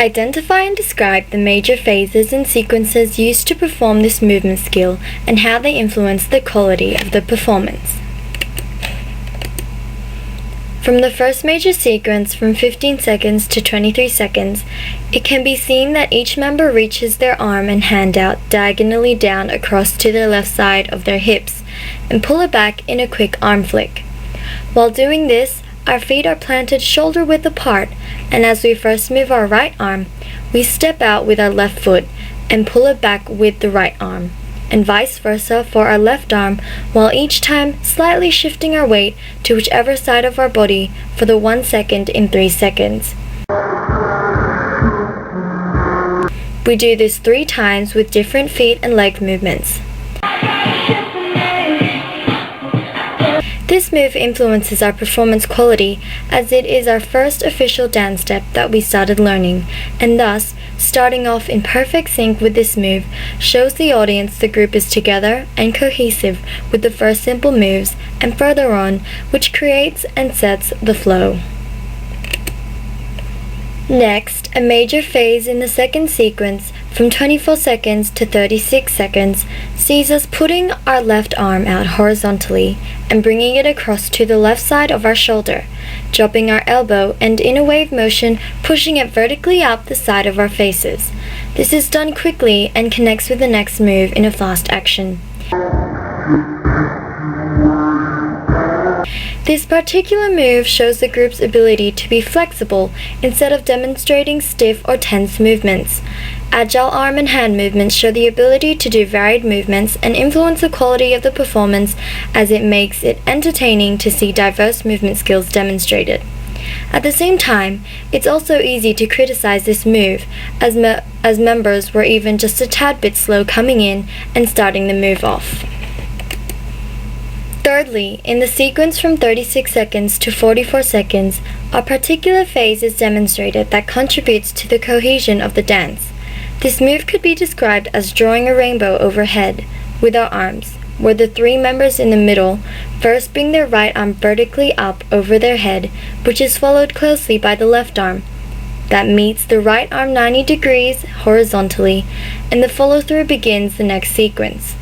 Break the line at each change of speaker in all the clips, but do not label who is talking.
Identify and describe the major phases and sequences used to perform this movement skill and how they influence the quality of the performance. From the first major sequence from 15 seconds to 23 seconds, it can be seen that each member reaches their arm and hand out diagonally down across to the left side of their hips and pull it back in a quick arm flick. While doing this, our feet are planted shoulder width apart, and as we first move our right arm, we step out with our left foot and pull it back with the right arm, and vice versa for our left arm, while each time slightly shifting our weight to whichever side of our body for the 1 second in 3 seconds. We do this 3 times with different feet and leg movements. This move influences our performance quality as it is our first official dance step that we started learning, and thus, starting off in perfect sync with this move shows the audience the group is together and cohesive with the first simple moves and further on, which creates and sets the flow. Next, a major phase in the second sequence from 24 seconds to 36 seconds sees us putting our left arm out horizontally and bringing it across to the left side of our shoulder, dropping our elbow and in a wave motion pushing it vertically up the side of our faces. This is done quickly and connects with the next move in a fast action. This particular move shows the group's ability to be flexible instead of demonstrating stiff or tense movements. Agile arm and hand movements show the ability to do varied movements and influence the quality of the performance as it makes it entertaining to see diverse movement skills demonstrated. At the same time, it's also easy to criticize this move as members were even just a tad bit slow coming in and starting the move off. Thirdly, in the sequence from 36 seconds to 44 seconds, a particular phase is demonstrated that contributes to the cohesion of the dance. This move could be described as drawing a rainbow overhead with our arms, where the 3 members in the middle first bring their right arm vertically up over their head, which is followed closely by the left arm. That meets the right arm 90 degrees horizontally, and the follow-through begins the next sequence.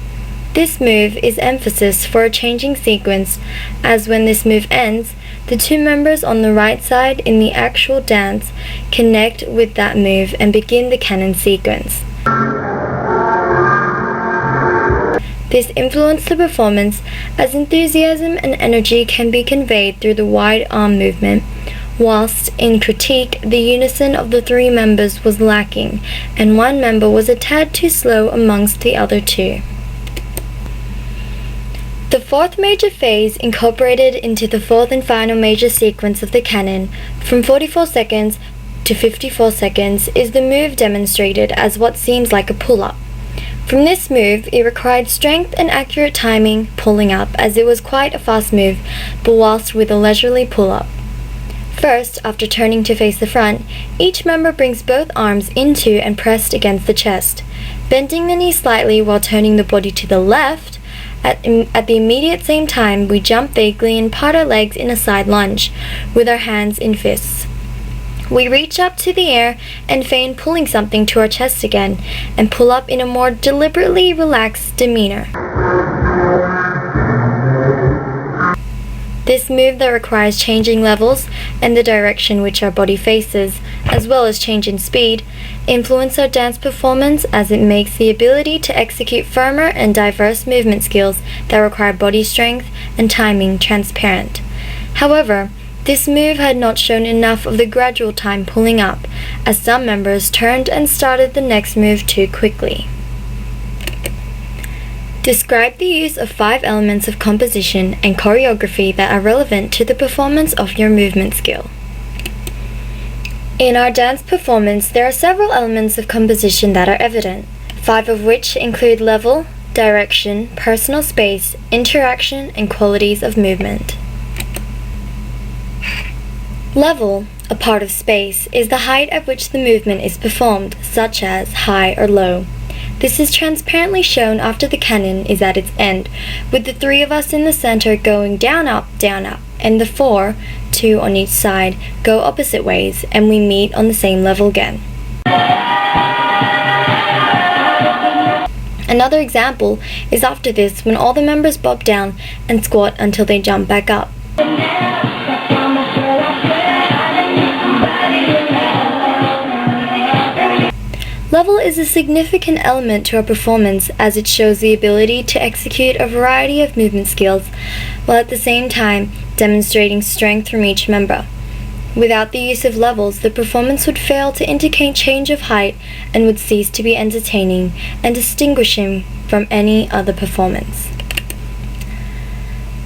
This move is emphasis for a changing sequence, as when this move ends, the 2 members on the right side in the actual dance connect with that move and begin the canon sequence. This influenced the performance as enthusiasm and energy can be conveyed through the wide arm movement, whilst in critique the unison of the 3 members was lacking and one member was a tad too slow amongst the other 2. The fourth major phase incorporated into the fourth and final major sequence of the canon, from 44 seconds to 54 seconds, is the move demonstrated as what seems like a pull-up. From this move, it required strength and accurate timing pulling up, as it was quite a fast move, but whilst with a leisurely pull-up. First, after turning to face the front, each member brings both arms into and pressed against the chest, bending the knee slightly while turning the body to the left. At the immediate same time, we jump vaguely and part our legs in a side lunge, with our hands in fists. We reach up to the air and feign pulling something to our chest again, and pull up in a more deliberately relaxed demeanor. This move that requires changing levels and the direction which our body faces, as well as change in speed, influence our dance performance as it makes the ability to execute firmer and diverse movement skills that require body strength and timing transparent. However, this move had not shown enough of the gradual time pulling up, as some members turned and started the next move too quickly. Describe the use of 5 elements of composition and choreography that are relevant to the performance of your movement skill. In our dance performance, there are several elements of composition that are evident, 5 of which include level, direction, personal space, interaction, and qualities of movement. Level, a part of space, is the height at which the movement is performed, such as high or low. This is transparently shown after the canon is at its end, with the 3 of us in the center going down, up, and the 4, 2 on each side, go opposite ways, and we meet on the same level again. Another example is after this when all the members bob down and squat until they jump back up. Level is a significant element to our performance as it shows the ability to execute a variety of movement skills while at the same time demonstrating strength from each member. Without the use of levels, the performance would fail to indicate change of height and would cease to be entertaining and distinguishing from any other performance.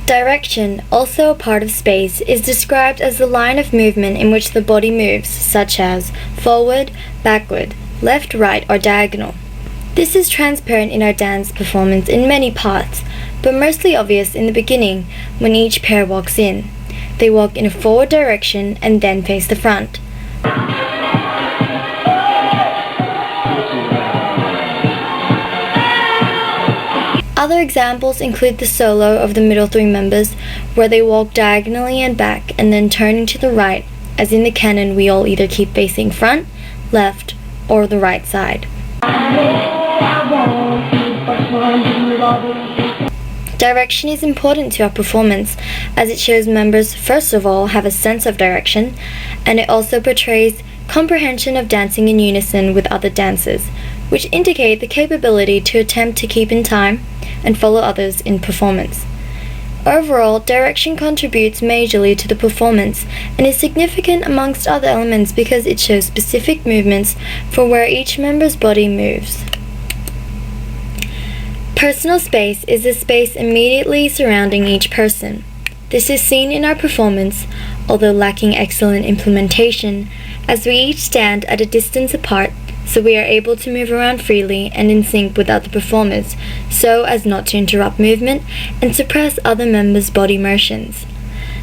Direction, also a part of space, is described as the line of movement in which the body moves, such as forward, backward, left, right, or diagonal. This is transparent in our dance performance in many parts, but mostly obvious in the beginning when each pair walks in. They walk in a forward direction and then face the front. Other examples include the solo of the middle three members, where they walk diagonally and back and then turning to the right, as in the canon we all either keep facing front, left, or the right side. Direction is important to our performance as it shows members first of all have a sense of direction, and it also portrays comprehension of dancing in unison with other dancers, which indicate the capability to attempt to keep in time and follow others in performance. Overall, direction contributes majorly to the performance and is significant amongst other elements because it shows specific movements for where each member's body moves. Personal space is the space immediately surrounding each person. This is seen in our performance, although lacking excellent implementation, as we each stand at a distance apart, so we are able to move around freely and in sync with other performers, so as not to interrupt movement and suppress other members' body motions.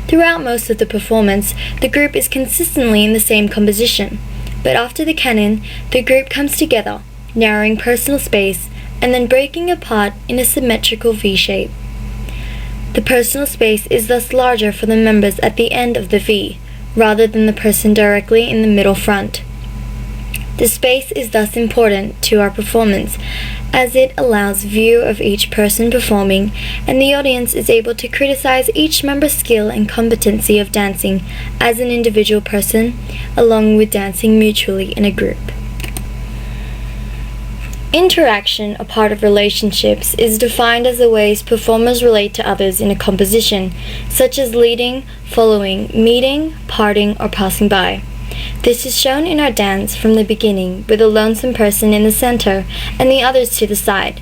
Throughout most of the performance, the group is consistently in the same composition, but after the canon, the group comes together, narrowing personal space, and then breaking apart in a symmetrical V shape. The personal space is thus larger for the members at the end of the V, rather than the person directly in the middle front. The space is thus important to our performance, as it allows view of each person performing, and the audience is able to criticize each member's skill and competency of dancing as an individual person, along with dancing mutually in a group. Interaction, a part of relationships, is defined as the ways performers relate to others in a composition, such as leading, following, meeting, parting, or passing by. This is shown in our dance from the beginning with a lonesome person in the center and the others to the side.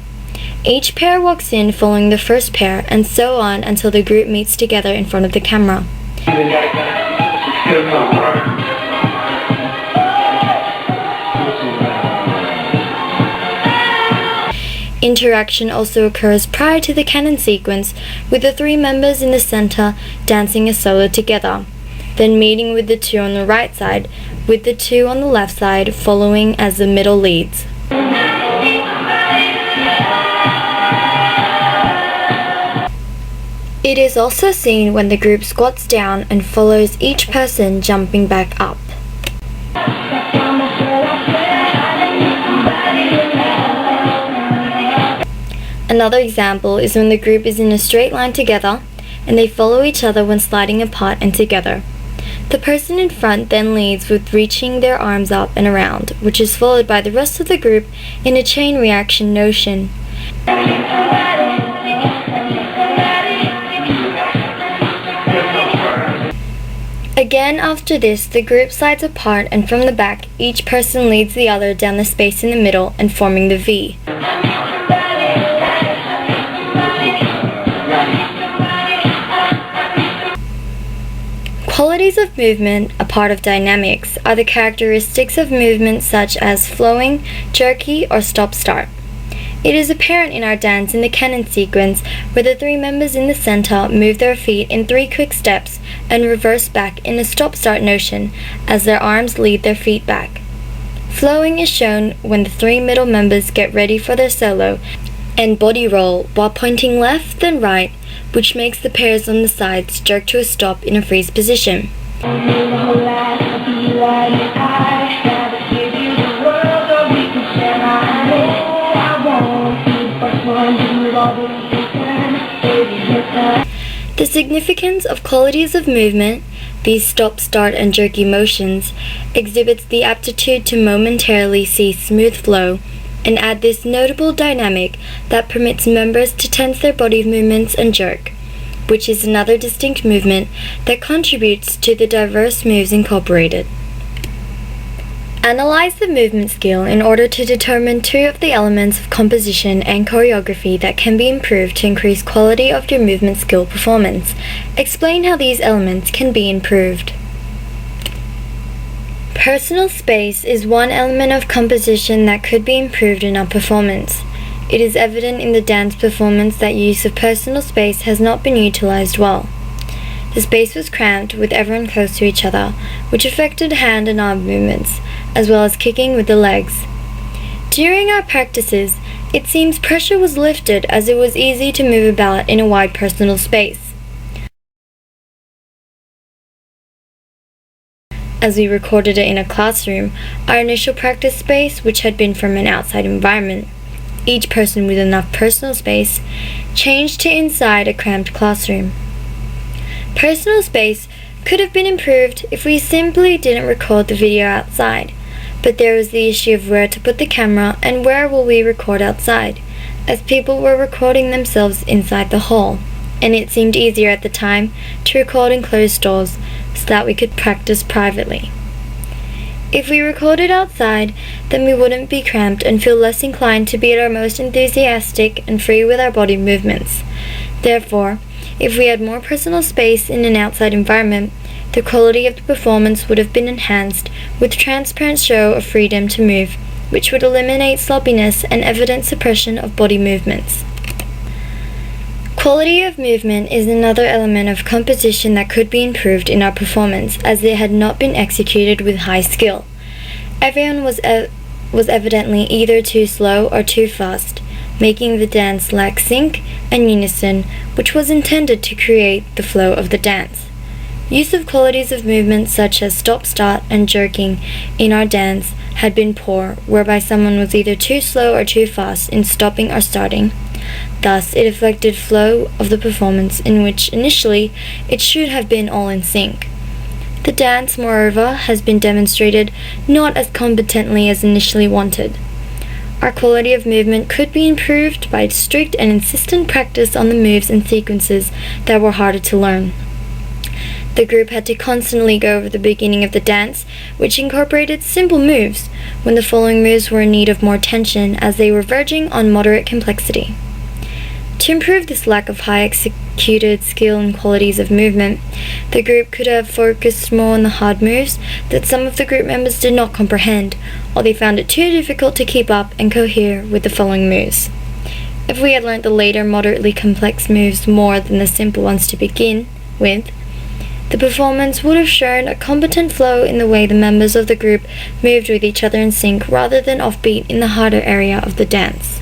Each pair walks in following the first pair and so on until the group meets together in front of the camera. Interaction also occurs prior to the canon sequence, with the three members in the center dancing a solo together, then meeting with the two on the right side, with the two on the left side following as the middle leads. It is also seen when the group squats down and follows each person jumping back up. Another example is when the group is in a straight line together and they follow each other when sliding apart and together. The person in front then leads with reaching their arms up and around, which is followed by the rest of the group in a chain reaction notion. Again, after this, the group slides apart, and from the back, each person leads the other down the space in the middle and forming the V. Qualities of movement, a part of dynamics, are the characteristics of movement such as flowing, jerky, or stop-start. It is apparent in our dance in the canon sequence where the three members in the center move their feet in 3 quick steps and reverse back in a stop-start notion as their arms lead their feet back. Flowing is shown when the 3 middle members get ready for their solo and body roll while pointing left then right, which makes the pairs on the sides jerk to a stop in a freeze position. The significance of qualities of movement, these stop, start, and jerky motions, exhibits the aptitude to momentarily see smooth flow and add this notable dynamic that permits members to tense their body movements and jerk, which is another distinct movement that contributes to the diverse moves incorporated. Analyze the movement skill in order to determine two of the elements of composition and choreography that can be improved to increase quality of your movement skill performance. Explain how these elements can be improved. Personal space is one element of composition that could be improved in our performance. It is evident in the dance performance that use of personal space has not been utilized well. The space was cramped with everyone close to each other, which affected hand and arm movements, as well as kicking with the legs. During our practices, it seems pressure was lifted as it was easy to move about in a wide personal space. As we recorded it in a classroom, our initial practice space, which had been from an outside environment, each person with enough personal space, changed to inside a cramped classroom. Personal space could have been improved if we simply didn't record the video outside, but there was the issue of where to put the camera and where will we record outside, as people were recording themselves inside the hall, and it seemed easier at the time to record in closed doors so that we could practice privately. If we recorded outside, then we wouldn't be cramped and feel less inclined to be at our most enthusiastic and free with our body movements. Therefore, if we had more personal space in an outside environment, the quality of the performance would have been enhanced with transparent show of freedom to move, which would eliminate sloppiness and evident suppression of body movements. Quality of movement is another element of composition that could be improved in our performance, as it had not been executed with high skill. Everyone was evidently either too slow or too fast, making the dance lack sync and unison, which was intended to create the flow of the dance. Use of qualities of movement such as stop, start, and jerking in our dance had been poor, whereby someone was either too slow or too fast in stopping or starting. Thus, it affected flow of the performance, in which initially it should have been all in sync. The dance, moreover, has been demonstrated not as competently as initially wanted. Our quality of movement could be improved by strict and insistent practice on the moves and sequences that were harder to learn. The group had to constantly go over the beginning of the dance, which incorporated simple moves, when the following moves were in need of more attention as they were verging on moderate complexity. To improve this lack of high executed skill and qualities of movement, the group could have focused more on the hard moves that some of the group members did not comprehend, or they found it too difficult to keep up and cohere with the following moves. If we had learnt the later moderately complex moves more than the simple ones to begin with, the performance would have shown a competent flow in the way the members of the group moved with each other in sync rather than offbeat in the harder area of the dance.